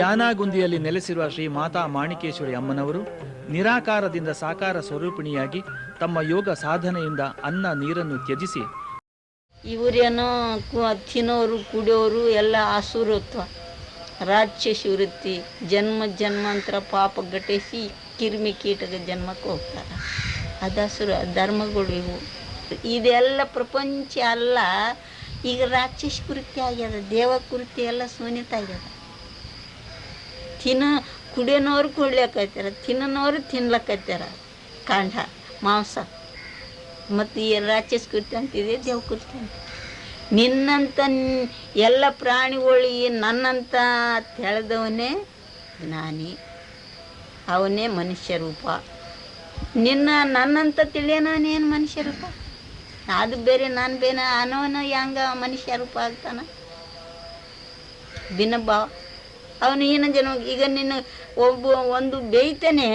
ಯಾನಾಗುಂದಿಯಲ್ಲಿ ನೆಲೆಸಿರುವ ಶ್ರೀ ಮಾತಾ ಮಾಣಿಕೇಶ್ವರಿ ಅಮ್ಮನವರು ನಿರಾಕಾರದಿಂದ ಸಾಕಾರ ಸ್ವರೂಪಿಣಿಯಾಗಿ ತಮ್ಮ ಯೋಗ ಸಾಧನೆಯಿಂದ ಅನ್ನ ನೀರನ್ನು ತ್ಯಜಿಸಿ ಇವರೇನೋ ತಿನ್ನೋರು ಕುಡಿಯೋರು ಎಲ್ಲ ಅಸುರತ್ವ ರಾಕ್ಷಸಿ ವೃತ್ತಿ ಜನ್ಮ ಜನ್ಮಾಂತರ ಪಾಪ ಘಟಿಸಿ ಕಿರಿಮಿ ಕೀಟದ ಜನ್ಮಕ್ಕೆ ಹೋಗ್ತಾರೆ. ಅದಸುರ ಧರ್ಮಗಳು ಇವು. ಇದೆಲ್ಲ ಪ್ರಪಂಚ ಅಲ್ಲ. ಈಗ ರಾಕ್ಷಸ ಕೃತ್ಯ ಆಗ್ಯದ, ದೇವ ಕೃತ್ಯ ಎಲ್ಲ ಶೂನ್ಯತ ಆಗ್ಯದ. ಕುಡಿಯೋನವ್ರು ಕುಡ್ಲಕ್ಕೈತಾರ, ತಿನ್ನೋರು ತಿನ್ಲಕ್ಕೈತಾರ ಕಾಂಡ ಮಾಂಸ. ಮತ್ತು ಈ ರಾಕ್ಷಸ ಕೃತ್ಯ ಅಂತಿದೆ, ದೇವ ಕೃತ್ಯ ಅಂತ. ನಿನ್ನಂತ ಎಲ್ಲ ಪ್ರಾಣಿಗಳಿಗೆ ನನ್ನಂತ ತೆಳೆದವನೇ ಜ್ಞಾನಿ, ಅವನೇ ಮನುಷ್ಯ ರೂಪ. ನನ್ನಂತ ತಿಳಿಯೋನೇನು ಮನುಷ್ಯ ರೂಪ? ಅದು ಬೇರೆ ನಾನು ಬೇರೆ ಅನ್ನೋನ ಹೆಂಗ ಮನುಷ್ಯ ರೂಪ ಆಗ್ತಾನ? ಭಿನ್ನ ಭಾವ ಅವನು ಏನು ಜನ. ಈಗ ನಿನ್ನ ಒಂದು ಬೇಯ್ತಾನೆ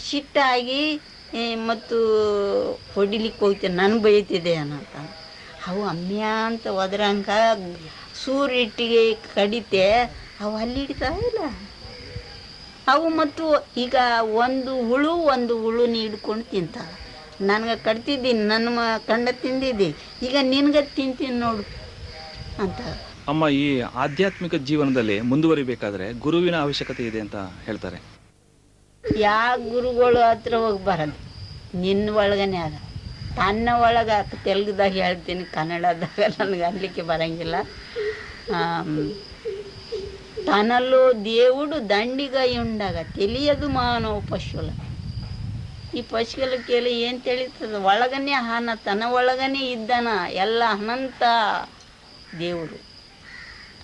ಸಿಟ್ಟಾಗಿ ಮತ್ತು ಹೊಡಿಲಿಕ್ಕೆ ಹೋಗ್ತೇನೆ, ನಾನು ಬೈತಿದೆ ಅನ್ನಂತ. ಅವು ಅಮ್ಯ ಅಂತ ಒದ್ರಂಗ ಸೂರಿಟ್ಟಿಗೆ ಕಡಿತೆ ಅವು ಅಲ್ಲಿ ಹಿಡಿತಾವ ಇಲ್ಲ ಅವು. ಮತ್ತು ಈಗ ಒಂದು ಹುಳುನ ಹಿಡ್ಕೊಂಡು ತಿಂತಾವೆ. ನನಗೆ ಕಟ್ತಿದ್ದೀನಿ, ನನ್ನ ಕಂಡ ತಿಂದಿದ್ದಿ, ಈಗ ನಿನ್ಗೆ ತಿಂತೀನಿ ನೋಡು ಅಂತ. ಅಮ್ಮ, ಈ ಆಧ್ಯಾತ್ಮಿಕ ಜೀವನದಲ್ಲಿ ಮುಂದುವರಿಬೇಕಾದ್ರೆ ಗುರುವಿನ ಅವಶ್ಯಕತೆ ಇದೆ ಅಂತ ಹೇಳ್ತಾರೆ. ಯಾವ ಗುರುಗಳು ಹತ್ರ ಹೋಗ್ಬಾರದು, ನಿನ್ನ ಒಳಗನೆ ಅದ. ತನ್ನ ಒಳಗೆ ತೆಲುಗುದಾಗ ಹೇಳ್ತೀನಿ, ಕನ್ನಡದಾಗ ನನಗೆ ಅನ್ಲಿಕ್ಕೆ ಬರಂಗಿಲ್ಲ. ತನ್ನಲ್ಲೂ దేవుడు ದಂಡಿಗೈ ಉಂಡಾಗ ತಿಳಿಯದು ಮಾನವ ಪಶುಲ. ಈ ಪಶುಗಳಕ್ಕೆಲ್ಲ ಏನು ತಿಳಿತದ? ಒಳಗನೆ ತನ್ನ ಒಳಗನೆ ಇದ್ದಾನ ಎಲ್ಲ ಅನಂತ ದೇವರು.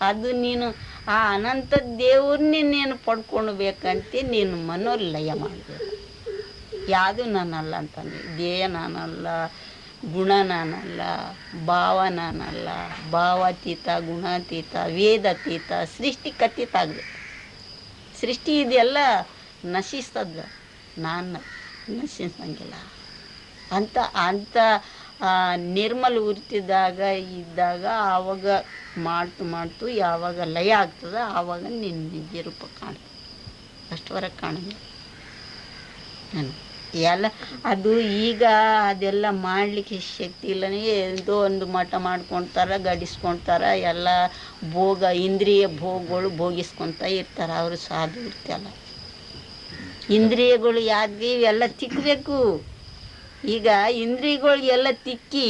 ಅದು ನೀನು ಆ ಅನಂತ ದೇವ್ರನ್ನೇ ನೀನು ಪಡ್ಕೊಳ್ಬೇಕಂತ ನೀನು ಮನೋಲಯ ಮಾಡಬೇಕು. ಯಾವುದು ನಾನಲ್ಲ ಅಂತಾನೆ, ದೇಹ ನಾನಲ್ಲ, ಗುಣ ನಾನಲ್ಲ, ಭಾವ ನಾನಲ್ಲ, ಭಾವಾತೀತ, ಗುಣಾತೀತ, ವೇದಾತೀತ, ಸೃಷ್ಟಿಕತೀತ ಆಗಬೇಕು. ಸೃಷ್ಟಿ ಇದೆಲ್ಲ ನಶಿಸ್ತದ, ನಾನು ನಶಿಸಂಗಿಲ್ಲ ಅಂತ ಅಂತ ನಿರ್ಮಲ ವೃತ್ತಿದಾಗ ಇದ್ದಾಗ ಆವಾಗ ಮಾಡ್ತು ಯಾವಾಗ ಲಯ ಆಗ್ತದೆ ಆವಾಗ ನಿನ್ನ ನಿಜ ರೂಪ ಕಾಣ್ತದೆ. ಅಷ್ಟುವರೆಗೆ ಕಾಣಂಗಿಲ್ಲ ನಾನು ಎಲ್ಲ. ಅದು ಈಗ ಅದೆಲ್ಲ ಮಾಡಲಿಕ್ಕೆ ಶಕ್ತಿ ಇಲ್ಲನೇ ಏನೋ ಒಂದು ಮಠ ಮಾಡ್ಕೊಳ್ತಾರೆ, ಗಡಿಸ್ಕೊಳ್ತಾರೆ, ಎಲ್ಲ ಭೋಗ ಇಂದ್ರಿಯ ಭೋಗಗಳು ಭೋಗಿಸ್ಕೊತ ಇರ್ತಾರೆ. ಅವರು ಸಾಧು ಇರ್ತಲ್ಲ. ಇಂದ್ರಿಯಗಳು ಯಾದ್ಗೆ ಇವೆಲ್ಲ ತಿಕ್ಕಬೇಕು. ಈಗ ಇಂದ್ರಿಯಗಳು ಎಲ್ಲ ತಿಕ್ಕಿ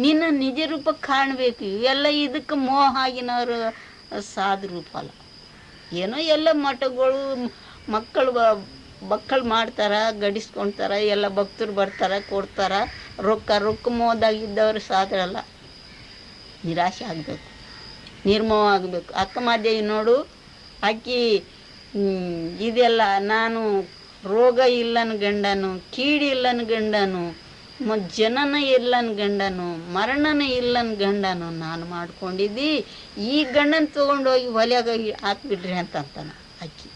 ನಿನ್ನ ನಿಜ ರೂಪ ಕಾಣಬೇಕು. ಇವೆಲ್ಲ ಇದಕ್ಕೆ ಮೋಹ ಆಗಿನವರು ಸಾಧು ರೂಪ ಅಲ್ಲ. ಏನೋ ಎಲ್ಲ ಮಠಗಳು ಮಕ್ಕಳು ಮಾಡ್ತಾರೆ, ಗಡಿಸ್ಕೊಳ್ತಾರೆ, ಎಲ್ಲ ಭಕ್ತರು ಬರ್ತಾರೆ, ಕೊಡ್ತಾರೆ, ರೊಕ್ಕ ಮೋದಾಗಿದ್ದವರು ಸಾಧ್ರಲ್ಲ. ನಿರಾಶೆ ಆಗಬೇಕು, ನಿರ್ಮೋಹ ಆಗಬೇಕು. ಅಕ್ಕ ಮಾದೇವಿ ನೋಡು, ಆಕಿ ಇದೆಲ್ಲ ನಾನು ರೋಗ ಇಲ್ಲನ ಗಂಡನು, ಕೀಡಿ ಇಲ್ಲನ ಗಂಡನು, ಜನನ ಇಲ್ಲನ ಗಂಡನು, ಮರಣನ ಇಲ್ಲನ ಗಂಡನು ನಾನು ಮಾಡ್ಕೊಂಡಿದ್ದಿ. ಈ ಗಂಡನ ತೊಗೊಂಡೋಗಿ ಹೊಲೆಯಾಗ ಹಾಕ್ಬಿಡ್ರಿ ಅಂತಾನ ಆಕಿ.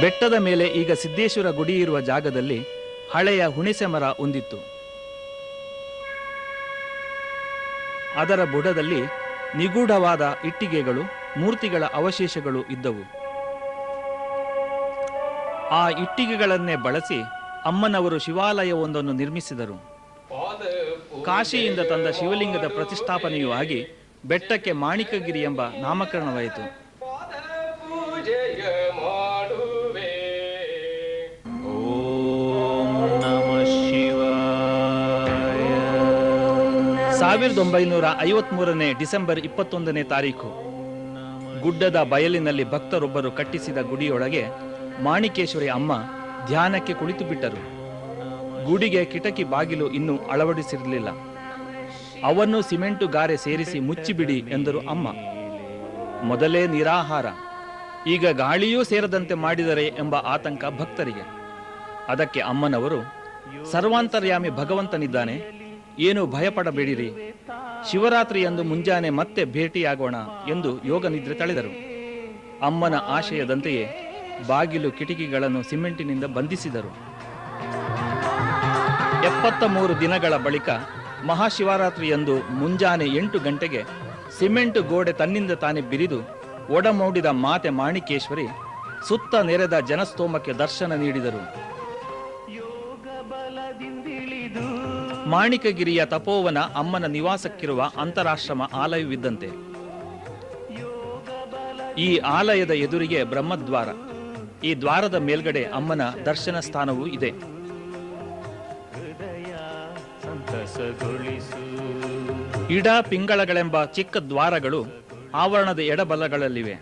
ಬೆಟ್ಟದ ಮೇಲೆ ಈಗ ಸಿದ್ದೇಶ್ವರ ಗುಡಿ ಇರುವ ಜಾಗದಲ್ಲಿ ಹಳೆಯ ಹುಣಸೆ ಮರ ಒಂದಿತ್ತು. ಅದರ ಬುಡದಲ್ಲಿ ನಿಗೂಢವಾದ ಇಟ್ಟಿಗೆಗಳು, ಮೂರ್ತಿಗಳ ಅವಶೇಷಗಳು ಇದ್ದವು. ಆ ಇಟ್ಟಿಗೆಗಳನ್ನೇ ಬಳಸಿ ಅಮ್ಮನವರು ಶಿವಾಲಯವೊಂದನ್ನು ನಿರ್ಮಿಸಿದರು. ಕಾಶಿಯಿಂದ ತಂದ ಶಿವಲಿಂಗದ ಪ್ರತಿಷ್ಠಾಪನೆಯೂ ಆಗಿ ಬೆಟ್ಟಕ್ಕೆ ಮಾಣಿಕಗಿರಿ ಎಂಬ ನಾಮಕರಣವಾಯಿತು. ಓಂ ನಮಃ ಶಿವಾಯ. 1953 ಡಿಸೆಂಬರ್ 21 ತಾರೀಖು ಗುಡ್ಡದ ಬಯಲಿನಲ್ಲಿ ಭಕ್ತರೊಬ್ಬರು ಕಟ್ಟಿಸಿದ ಗುಡಿಯೊಳಗೆ ಮಾಣಿಕೇಶ್ವರಿ ಅಮ್ಮ ಧ್ಯಾನಕ್ಕೆ ಕುಳಿತು ಬಿಟ್ಟರು. ಗುಡಿಗೆ ಕಿಟಕಿ ಬಾಗಿಲು ಇನ್ನೂ ಅಳವಡಿಸಿರಲಿಲ್ಲ. ಅವನ್ನು ಸಿಮೆಂಟು ಗಾರೆ ಸೇರಿಸಿ ಮುಚ್ಚಿಬಿಡಿ ಎಂದರು ಅಮ್ಮ. ಮೊದಲೇ ನಿರಾಹಾರ, ಈಗ ಗಾಳಿಯೂ ಸೇರದಂತೆ ಮಾಡಿದರೆ ಎಂಬ ಆತಂಕ ಭಕ್ತರಿಗೆ. ಅದಕ್ಕೆ ಅಮ್ಮನವರು, ಸರ್ವಾಂತರ್ಯಾಮಿ ಭಗವಂತನಿದ್ದಾನೆ, ಏನು ಭಯಪಡಬೇಡಿರಿ, ಶಿವರಾತ್ರಿಯಂದು ಮುಂಜಾನೆ ಮತ್ತೆ ಭೇಟಿಯಾಗೋಣ ಎಂದು ಯೋಗ ನಿದ್ರೆ ತಳೆದರು. ಅಮ್ಮನ ಆಶಯದಂತೆಯೇ ಬಾಗಿಲು ಕಿಟಕಿಗಳನ್ನು ಸಿಮೆಂಟಿನಿಂದ ಬಂಧಿಸಿದರು. 73 ದಿನಗಳ ಬಳಿಕ ಮಹಾಶಿವರಾತ್ರಿಯಂದು ಮುಂಜಾನೆ 8 ಗಂಟೆಗೆ ಸಿಮೆಂಟ್ ಗೋಡೆ ತನ್ನಿಂದ ತಾನೇ ಬಿರಿದು ಒಡಮೂಡಿದ ಮಾತೆ ಮಾಣಿಕೇಶ್ವರಿ ಸುತ್ತ ನೆರೆದ ಜನಸ್ತೋಮಕ್ಕೆ ದರ್ಶನ ನೀಡಿದರು. ಮಾಣಿಕಗಿರಿಯ ತಪೋವನ ಅಮ್ಮನ ನಿವಾಸಕ್ಕಿರುವ ಅಂತರಾಶ್ರಮ ಆಲಯವಿದ್ದಂತೆ. ಈ ಆಲಯದ ಎದುರಿಗೆ ಬ್ರಹ್ಮದ್ವಾರ. ಈ ದ್ವಾರದ ಮೇಲ್ಗಡೆ ಅಮ್ಮನ ದರ್ಶನ ಸ್ಥಾನವೂ ಇದೆ. ಇಡ ಪಿಂಗಳಗಳೆಂಬ ಚಿಕ್ಕ ದ್ವಾರಗಳು ಆವರಣದ ಎಡಬಲಗಳಲ್ಲಿವೆ.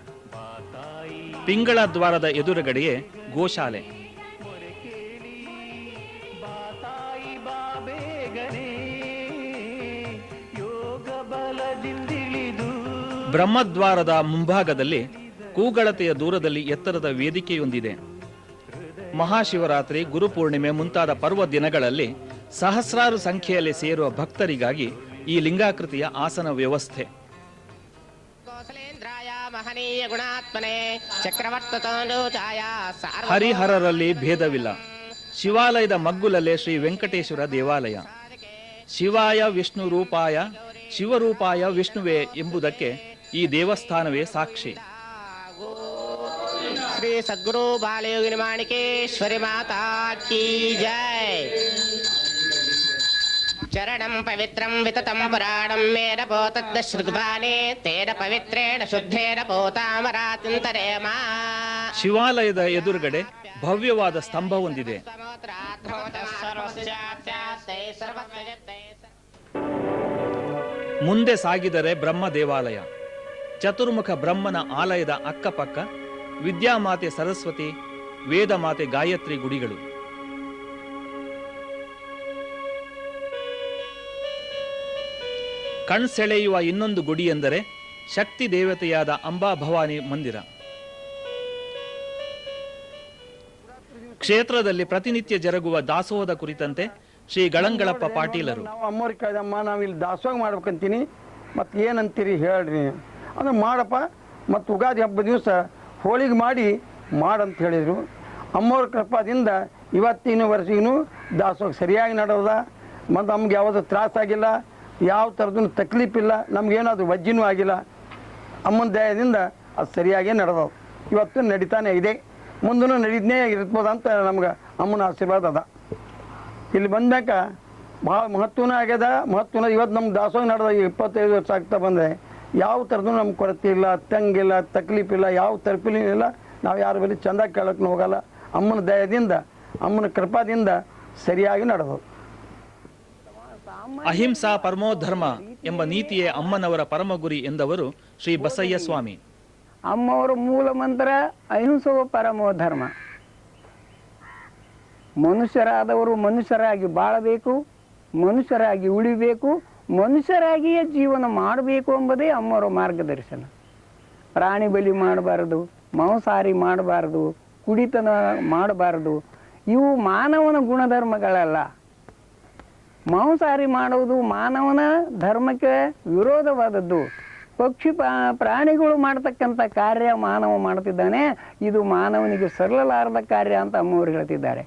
ಪಿಂಗಳ ದ್ವಾರದ ಎದುರುಗಡೆಯೇ ಗೋಶಾಲೆ. ಬ್ರಹ್ಮದ್ವಾರದ ಮುಂಭಾಗದಲ್ಲಿ ಕೂಗಳತೆಯ ದೂರದಲ್ಲಿ ಎತ್ತರದ ವೇದಿಕೆಯೊಂದಿದೆ. ಮಹಾಶಿವರಾತ್ರಿ, ಗುರುಪೂರ್ಣಿಮೆ ಮುಂತಾದ ಪರ್ವ ದಿನಗಳಲ್ಲಿ ಸಹಸ್ರಾರು ಸಂಖ್ಯೆಯಲ್ಲಿ ಸೇರುವ ಭಕ್ತರಿಗಾಗಿ ಈ ಲಿಂಗಾಕೃತಿಯ ಆಸನ ವ್ಯವಸ್ಥೆ. ಹರಿಹರರಲ್ಲಿ ಭೇದವಿಲ್ಲ. ಶಿವಾಲಯದ ಮಗ್ಗುಲಲ್ಲೇ ಶ್ರೀ ವೆಂಕಟೇಶ್ವರ ದೇವಾಲಯ. ಶಿವಾಯ ವಿಷ್ಣು ರೂಪಾಯ, ಶಿವರೂಪಾಯ ವಿಷ್ಣುವೇ ಎಂಬುದಕ್ಕೆ ಈ ದೇವಸ್ಥಾನವೇ ಸಾಕ್ಷಿ. ಶ್ರೀ ಸದ್ಗುರು ಬಾಲಯೋಗಿನಿ ಮಾಣಿಕೇಶ್ವರಿ ಮಾತಾ ಕೀ ಜೈ. ಚರಣಂ ಪವಿತ್ರಂ ವಿತತಂ ಪುರಾಣಂ ಮೇನ ಪೋತದ್ದ ಶ್ರುಗ್ಭಾನೆ ತೇನ ಪವಿತ್ರೇಣ ಶುದ್ಧೇನ ಪೋತಾಮರಾತಿಂತರೇಮ. ಶಿವಾಲಯದ ಎದುರುಗಡೆ ಭವ್ಯವಾದ ಸ್ತಂಭ ಹೊಂದಿದೆ. ಮುಂದೆ ಸಾಗಿದರೆ ಬ್ರಹ್ಮ ದೇವಾಲಯ. ಚತುರ್ಮುಖ ಬ್ರಹ್ಮನ ಆಲಯದ ಅಕ್ಕಪಕ್ಕ ವಿದ್ಯಾಮಾತೆ ಸರಸ್ವತಿ, ವೇದಮಾತೆ ಗಾಯತ್ರಿ ಗುಡಿಗಳು. ಕಣ್ಸೆಳೆಯುವ ಇನ್ನೊಂದು ಗುಡಿ ಎಂದರೆ ಶಕ್ತಿ ದೇವತೆಯಾದ ಅಂಬಾಭವಾನಿ ಮಂದಿರ. ಕ್ಷೇತ್ರದಲ್ಲಿ ಪ್ರತಿನಿತ್ಯ ಜರುಗುವ ದಾಸೋಹದ ಕುರಿತಂತೆ ಶ್ರೀ ಗಳಂಗಳಪ್ಪ ಪಾಟೀಲರು, ಅಮ್ಮವ್ರಿಗೆ ಕೇಳಿದಮ್ಮ, ನಾವು ಇಲ್ಲಿ ದಾಸೋಹ ಮಾಡ್ಬೇಕಂತೀನಿ, ಮತ್ತು ಏನಂತೀರಿ ಹೇಳ್ರಿ ಅಂದ್ರೆ ಮಾಡಪ್ಪ, ಮತ್ತು ಉಗಾದಿ ಹಬ್ಬ ದಿವಸ ಹೋಳಿಗೆ ಮಾಡಿ ಮಾಡಂತ ಹೇಳಿದರು. ಅಮ್ಮವ್ರ ಕೃಪಾದಿಂದ ಇವತ್ತಿನ ವರ್ಷಿಗೂ ದಾಸೋಹ ಸರಿಯಾಗಿ ನಡೆದ. ಮತ್ತು ನಮ್ಗೆ ಯಾವುದೂ ತ್ರಾಸಾಗಿಲ್ಲ, ಯಾವ ಥರದ್ದು ತಕ್ಲೀಫಿಲ್ಲ, ನಮಗೇನಾದ್ರು ವಜ್ಜಿನೂ ಆಗಿಲ್ಲ. ಅಮ್ಮನ ದಯದಿಂದ ಅದು ಸರಿಯಾಗೇ ನಡೆದವು. ಇವತ್ತು ನಡೀತಾನೆ ಇದೆ, ಮುಂದೂ ನಡೀದನೇ ಇರ್ಬೋದು ಅಂತ ನಮ್ಗೆ ಅಮ್ಮನ ಆಶೀರ್ವಾದ ಅದ. ಇಲ್ಲಿ ಬಂದಾಗ ಭಾಳ ಮಹತ್ವನೂ ಆಗ್ಯದ. ಮಹತ್ವನ ಇವತ್ತು ನಮ್ಗೆ ದಾಸೋಹ ನಡೆದ 25 ವರ್ಷ ಆಗ್ತಾ ಬಂದರೆ ಯಾವ ಥರದ್ದು ನಮ್ಗೆ ಕೊರತೆ ಇಲ್ಲ, ತಂಗಿಲ್ಲ, ತಕ್ಲೀಫಿಲ್ಲ, ಯಾವ ತರ್ಪಿಲೂ ಇಲ್ಲ. ನಾವು ಯಾರ ಬಳಿ ಚಂದ ಕೇಳಕ್ಕೆ ಹೋಗಲ್ಲ. ಅಮ್ಮನ ದಯದಿಂದ, ಅಮ್ಮನ ಕೃಪಾದಿಂದ ಸರಿಯಾಗಿ ನಡೆದವು. ಅಹಿಂಸಾ ಪರಮೋಧರ್ಮ ಎಂಬ ನೀತಿಯೇ ಅಮ್ಮನವರ ಪರಮಗುರಿ ಎಂದವರು ಶ್ರೀ ಬಸಯ್ಯ ಸ್ವಾಮಿ. ಅಮ್ಮವರ ಮೂಲ ಮಂತ್ರ ಅಹಿಂಸೋ ಪರಮೋ ಧರ್ಮ. ಮನುಷ್ಯರಾದವರು ಮನುಷ್ಯರಾಗಿ ಬಾಳಬೇಕು, ಮನುಷ್ಯರಾಗಿ ಉಳಿಬೇಕು, ಮನುಷ್ಯರಾಗಿಯೇ ಜೀವನ ಮಾಡಬೇಕು ಎಂಬುದೇ ಅಮ್ಮವರ ಮಾರ್ಗದರ್ಶನ. ಪ್ರಾಣಿ ಬಲಿ ಮಾಡಬಾರದು, ಮಾಂಸಾಹಾರಿ ಮಾಡಬಾರದು, ಕುಡಿತನ ಮಾಡಬಾರದು. ಇವು ಮಾನವನ ಗುಣಧರ್ಮಗಳಲ್ಲ. ಮಾಂಸಾಹಾರಿ ಮಾಡುವುದು ಮಾನವನ ಧರ್ಮಕ್ಕೆ ವಿರೋಧವಾದದ್ದು. ಪಕ್ಷಿ ಪ್ರಾಣಿಗಳು ಮಾಡ್ತಕ್ಕಂಥ ಕಾರ್ಯ ಮಾನವ ಮಾಡ್ತಿದ್ದಾನೆ, ಇದು ಮಾನವನಿಗೆ ಸಲ್ಲಲಾರದ ಕಾರ್ಯ ಅಂತ ಅಮ್ಮವ್ರು ಹೇಳ್ತಿದ್ದಾರೆ.